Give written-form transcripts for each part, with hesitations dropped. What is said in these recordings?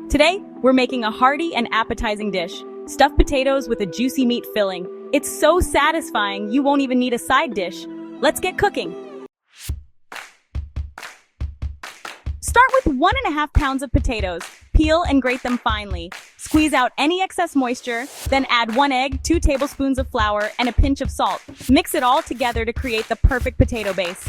Today, we're making a hearty and appetizing dish, stuffed potatoes with a juicy meat filling. It's so satisfying, you won't even need a side dish. Let's get cooking. Start with 1.5 pounds of potatoes. Peel and grate them finely. Squeeze out any excess moisture, then add 1 egg, 2 tablespoons of flour, and a pinch of salt. Mix it all together to create the perfect potato base.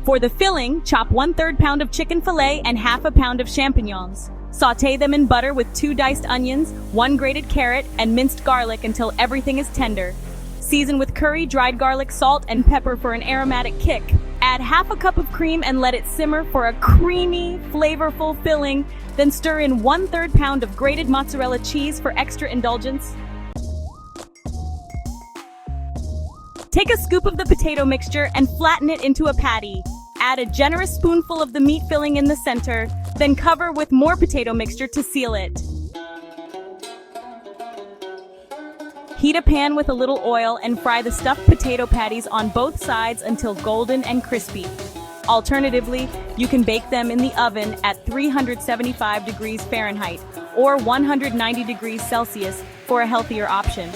For the filling, chop 1/3 pound of chicken fillet and 1/2 pound of champignons. Sauté them in butter with 2 diced onions, 1 grated carrot, and minced garlic until everything is tender. Season with curry, dried garlic, salt, and pepper for an aromatic kick. Add 1/2 cup of cream and let it simmer for a creamy, flavorful filling. Then stir in 1/3 pound of grated mozzarella cheese for extra indulgence. Take a scoop of the potato mixture and flatten it into a patty. Add a generous spoonful of the meat filling in the center, then cover with more potato mixture to seal it. Heat a pan with a little oil and fry the stuffed potato patties on both sides until golden and crispy. Alternatively, you can bake them in the oven at 375 degrees Fahrenheit or 190 degrees Celsius for a healthier option.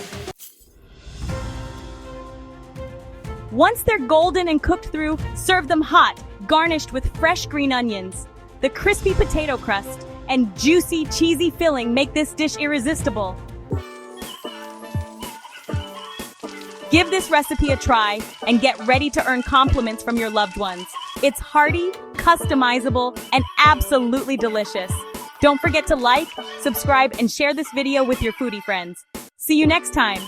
Once they're golden and cooked through, serve them hot, garnished with fresh green onions. The crispy potato crust and juicy, cheesy filling make this dish irresistible. Give this recipe a try and get ready to earn compliments from your loved ones. It's hearty, customizable, and absolutely delicious. Don't forget to like, subscribe, and share this video with your foodie friends. See you next time.